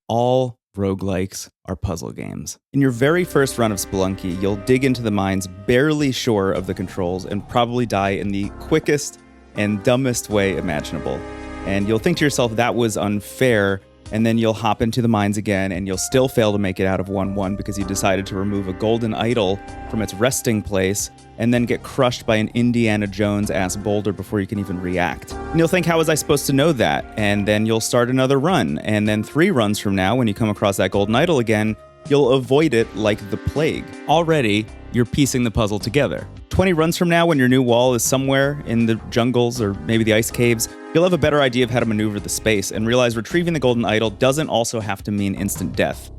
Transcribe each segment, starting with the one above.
all roguelikes are puzzle games. In your very first run of Spelunky, you'll dig into the mines barely sure of the controls and probably die in the quickest and dumbest way imaginable. And you'll think to yourself that was unfair, and then you'll hop into the mines again and you'll still fail to make it out of 1-1 because you decided to remove a golden idol from its resting place and then get crushed by an Indiana Jones-ass boulder before you can even react. And you'll think, how was I supposed to know that? And then you'll start another run, and then 3 runs from now, when you come across that golden idol again, you'll avoid it like the plague. Already, you're piecing the puzzle together. 20 runs from now, when your new wall is somewhere in the jungles or maybe the ice caves, you'll have a better idea of how to maneuver the space and realize retrieving the golden idol doesn't also have to mean instant death.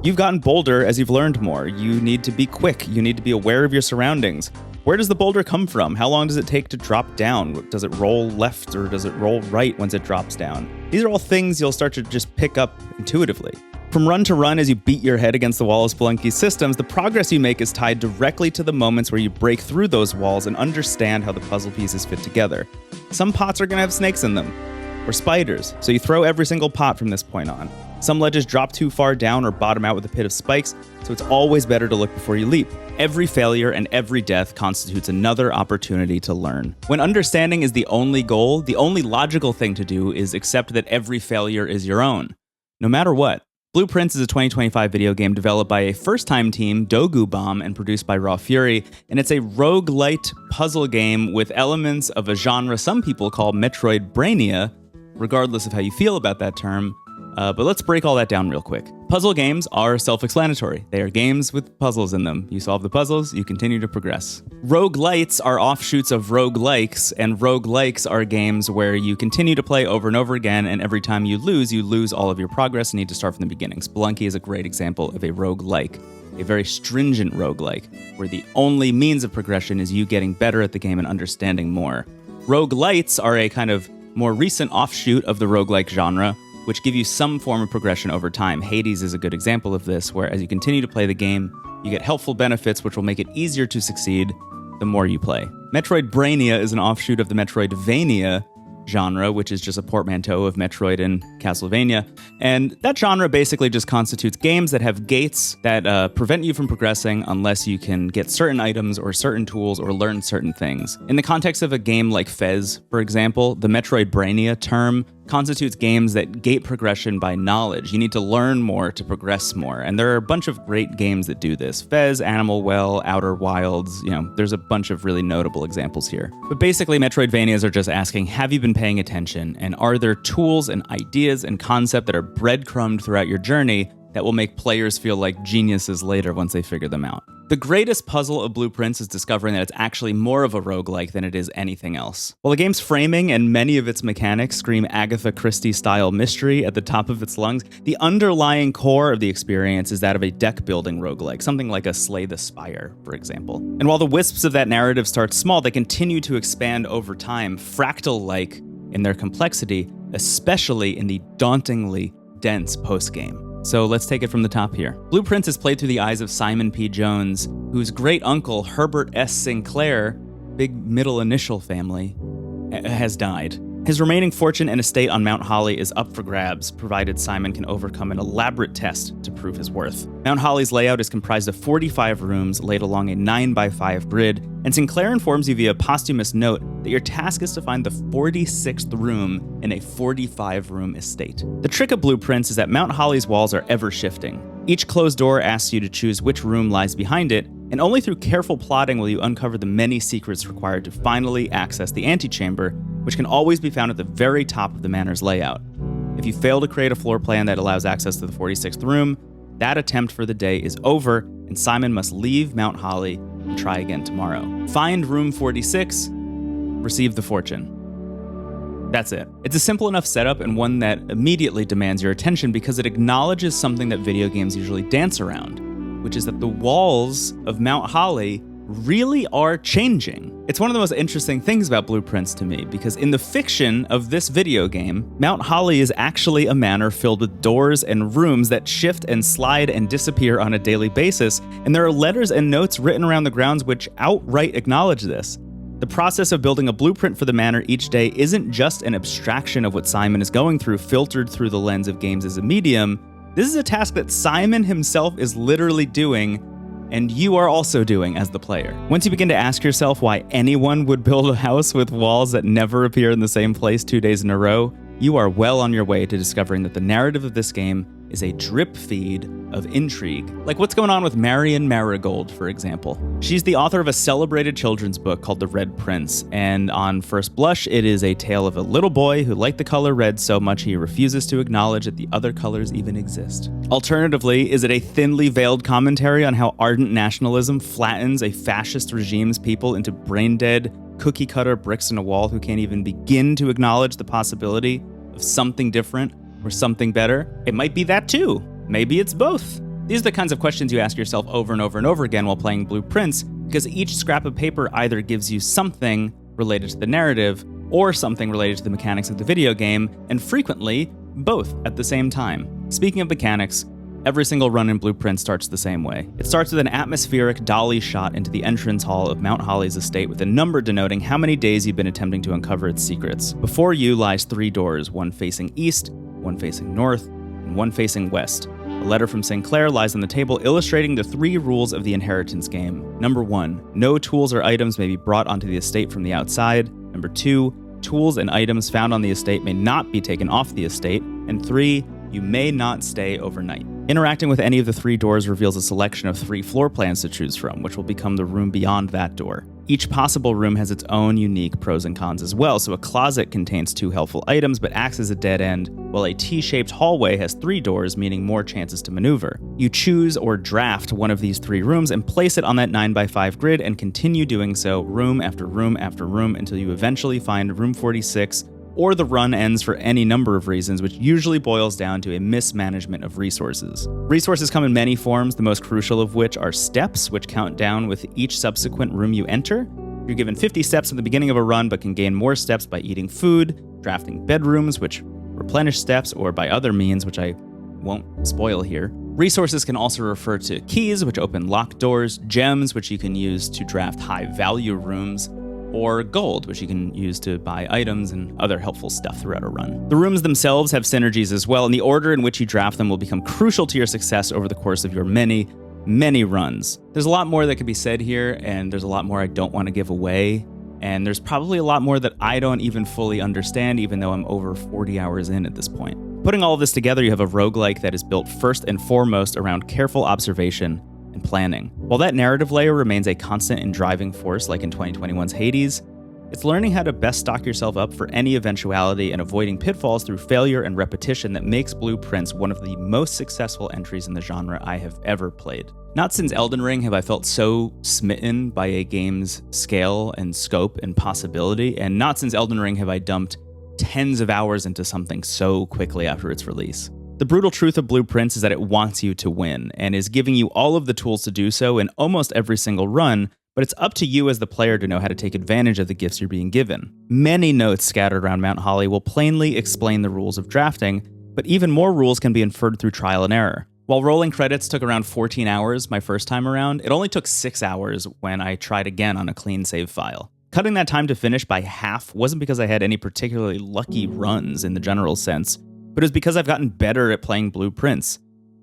You've gotten bolder as you've learned more. You need to be quick. You need to be aware of your surroundings. Where does the boulder come from? How long does it take to drop down? Does it roll left or does it roll right once it drops down? These are all things you'll start to just pick up intuitively. From run to run, as you beat your head against the wall of Spelunky's systems, the progress you make is tied directly to the moments where you break through those walls and understand how the puzzle pieces fit together. Some pots are going to have snakes in them, or spiders, so you throw every single pot from this point on. Some ledges drop too far down or bottom out with a pit of spikes, so it's always better to look before you leap. Every failure and every death constitutes another opportunity to learn. When understanding is the only goal, the only logical thing to do is accept that every failure is your own, no matter what. Blueprints is a 2025 video game developed by a first-time team, Dogu Bomb, and produced by Raw Fury, and it's a roguelite puzzle game with elements of a genre some people call Metroidvania, regardless of how you feel about that term. But let's break all that down real quick. Puzzle games are self-explanatory. They are games with puzzles in them. You solve the puzzles, you continue to progress. Roguelites are offshoots of roguelikes, and roguelikes are games where you continue to play over and over again, and every time you lose all of your progress and need to start from the beginning. Spelunky is a great example of a roguelike, a very stringent roguelike, where the only means of progression is you getting better at the game and understanding more. Roguelites are a kind of more recent offshoot of the roguelike genre, which give you some form of progression over time. Hades is a good example of this, where as you continue to play the game, you get helpful benefits which will make it easier to succeed the more you play. Metroidvania is an offshoot of the Metroidvania genre, which is just a portmanteau of Metroid and Castlevania. And that genre basically just constitutes games that have gates that prevent you from progressing unless you can get certain items or certain tools or learn certain things. In the context of a game like Fez, for example, the Metroidvania term constitutes games that gate progression by knowledge. You need to learn more to progress more. And there are a bunch of great games that do this. Fez, Animal Well, Outer Wilds, there's a bunch of really notable examples here. But basically, Metroidvanias are just asking, have you been paying attention? And are there tools and ideas and concepts that are breadcrumbed throughout your journey that will make players feel like geniuses later once they figure them out? The greatest puzzle of Blueprints is discovering that it's actually more of a roguelike than it is anything else. While the game's framing and many of its mechanics scream Agatha Christie-style mystery at the top of its lungs, the underlying core of the experience is that of a deck-building roguelike, something like a Slay the Spire, for example. And while the wisps of that narrative start small, they continue to expand over time, fractal-like in their complexity, especially in the dauntingly dense postgame. So let's take it from the top here. Blueprints is played through the eyes of Simon P. Jones, whose great uncle, Herbert S. Sinclair, big middle initial family, has died. His remaining fortune and estate on Mount Holly is up for grabs, provided Simon can overcome an elaborate test to prove his worth. Mount Holly's layout is comprised of 45 rooms laid along a 9x5 grid, and Sinclair informs you via a posthumous note that your task is to find the 46th room in a 45-room estate. The trick of Blueprints is that Mount Holly's walls are ever shifting. Each closed door asks you to choose which room lies behind it, and only through careful plotting will you uncover the many secrets required to finally access the antechamber, which can always be found at the very top of the manor's layout. If you fail to create a floor plan that allows access to the 46th room, that attempt for the day is over, and Simon must leave Mount Holly and try again tomorrow. Find room 46, receive the fortune. That's it. It's a simple enough setup and one that immediately demands your attention because it acknowledges something that video games usually dance around, which is that the walls of Mount Holly really are changing. It's one of the most interesting things about Blueprints to me, because in the fiction of this video game, Mount Holly is actually a manor filled with doors and rooms that shift and slide and disappear on a daily basis, and there are letters and notes written around the grounds which outright acknowledge this. The process of building a blueprint for the manor each day isn't just an abstraction of what Simon is going through, filtered through the lens of games as a medium. This is a task that Simon himself is literally doing, and you are also doing as the player. Once you begin to ask yourself why anyone would build a house with walls that never appear in the same place 2 days in a row, you are well on your way to discovering that the narrative of this game is a drip feed of intrigue. Like what's going on with Marion Marigold, for example. She's the author of a celebrated children's book called The Red Prince, and on first blush, it is a tale of a little boy who liked the color red so much he refuses to acknowledge that the other colors even exist. Alternatively, is it a thinly veiled commentary on how ardent nationalism flattens a fascist regime's people into brain-dead, cookie-cutter bricks in a wall who can't even begin to acknowledge the possibility of something different or something better? It might be that too. Maybe it's both. These are the kinds of questions you ask yourself over and over and over again while playing Blue Prince, because each scrap of paper either gives you something related to the narrative or something related to the mechanics of the video game, and frequently, both at the same time. Speaking of mechanics, every single run in Blue Prince starts the same way. It starts with an atmospheric dolly shot into the entrance hall of Mount Holly's estate with a number denoting how many days you've been attempting to uncover its secrets. Before you lies 3 doors, one facing east, one facing north, and one facing west. A letter from St. Clair lies on the table illustrating the 3 rules of the inheritance game. Number 1, no tools or items may be brought onto the estate from the outside. Number 2, tools and items found on the estate may not be taken off the estate. And 3, you may not stay overnight. Interacting with any of the 3 doors reveals a selection of 3 floor plans to choose from, which will become the room beyond that door. Each possible room has its own unique pros and cons as well, so a closet contains 2 helpful items but acts as a dead end, while a T-shaped hallway has 3 doors, meaning more chances to maneuver. You choose or draft one of these 3 rooms and place it on that 9x5 grid and continue doing so room after room after room until you eventually find room 46, or the run ends for any number of reasons, which usually boils down to a mismanagement of resources. Resources come in many forms, the most crucial of which are steps, which count down with each subsequent room you enter. You're given 50 steps at the beginning of a run, but can gain more steps by eating food, drafting bedrooms, which replenish steps, or by other means, which I won't spoil here. Resources can also refer to keys, which open locked doors, gems, which you can use to draft high-value rooms, or gold, which you can use to buy items and other helpful stuff throughout a run. The rooms themselves have synergies as well, and the order in which you draft them will become crucial to your success over the course of your many, many runs. There's a lot more that could be said here, and there's a lot more I don't want to give away, and there's probably a lot more that I don't even fully understand, even though I'm over 40 hours in at this point. Putting all of this together, you have a roguelike that is built first and foremost around careful observation and planning. While that narrative layer remains a constant and driving force like in 2021's Hades, it's learning how to best stock yourself up for any eventuality and avoiding pitfalls through failure and repetition that makes Blue Prince one of the most successful entries in the genre I have ever played. Not since Elden Ring have I felt so smitten by a game's scale and scope and possibility, and not since Elden Ring have I dumped tens of hours into something so quickly after its release. The brutal truth of Blue Prince is that it wants you to win, and is giving you all of the tools to do so in almost every single run, but it's up to you as the player to know how to take advantage of the gifts you're being given. Many notes scattered around Mount Holly will plainly explain the rules of drafting, but even more rules can be inferred through trial and error. While rolling credits took around 14 hours my first time around, it only took 6 hours when I tried again on a clean save file. Cutting that time to finish by half wasn't because I had any particularly lucky runs in the general sense, but it was because I've gotten better at playing Blue Prince.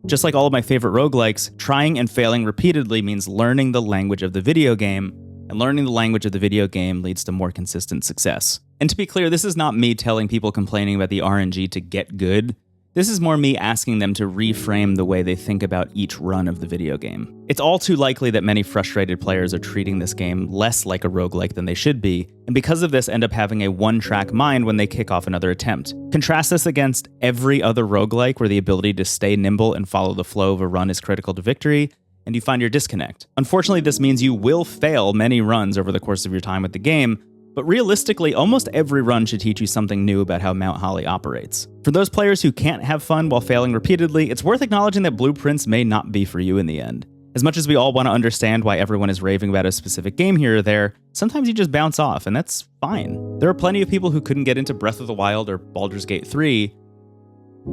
Just like all of my favorite roguelikes, trying and failing repeatedly means learning the language of the video game, and learning the language of the video game leads to more consistent success. And to be clear, this is not me telling people complaining about the RNG to get good. This is more me asking them to reframe the way they think about each run of the video game. It's all too likely that many frustrated players are treating this game less like a roguelike than they should be, and because of this end up having a one-track mind when they kick off another attempt. Contrast this against every other roguelike where the ability to stay nimble and follow the flow of a run is critical to victory, and you find your disconnect. Unfortunately, this means you will fail many runs over the course of your time with the game, but realistically, almost every run should teach you something new about how Mount Holly operates. For those players who can't have fun while failing repeatedly, it's worth acknowledging that Blue Prince may not be for you in the end. As much as we all want to understand why everyone is raving about a specific game here or there, sometimes you just bounce off, and that's fine. There are plenty of people who couldn't get into Breath of the Wild or Baldur's Gate 3.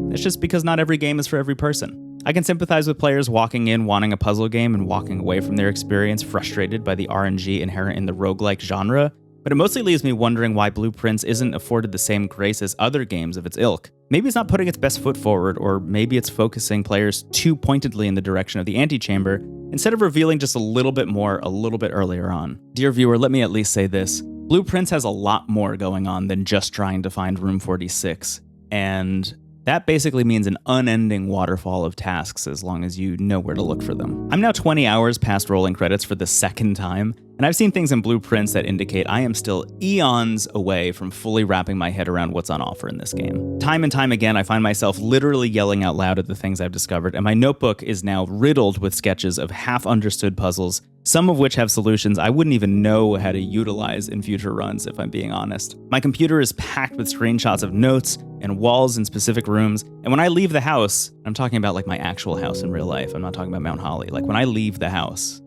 That's just because not every game is for every person. I can sympathize with players walking in wanting a puzzle game and walking away from their experience frustrated by the RNG inherent in the roguelike genre, but it mostly leaves me wondering why Blueprints isn't afforded the same grace as other games of its ilk. Maybe it's not putting its best foot forward, or maybe it's focusing players too pointedly in the direction of the antechamber, instead of revealing just a little bit more a little bit earlier on. Dear viewer, let me at least say this. Blueprints has a lot more going on than just trying to find room 46, and that basically means an unending waterfall of tasks as long as you know where to look for them. I'm now 20 hours past rolling credits for the second time, and I've seen things in Blueprints that indicate I am still eons away from fully wrapping my head around what's on offer in this game. Time and time again, I find myself literally yelling out loud at the things I've discovered, and my notebook is now riddled with sketches of half-understood puzzles, some of which have solutions I wouldn't even know how to utilize in future runs, if I'm being honest. My computer is packed with screenshots of notes and walls in specific rooms, and when I leave the house, I'm talking about like my actual house in real life, I'm not talking about Mount Holly, like when I leave the house,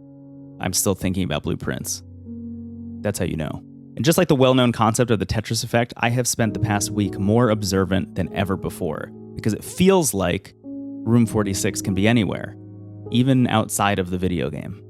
I'm still thinking about Blueprints. That's how you know. And just like the well-known concept of the Tetris effect, I have spent the past week more observant than ever before, because it feels like Room 46 can be anywhere, even outside of the video game.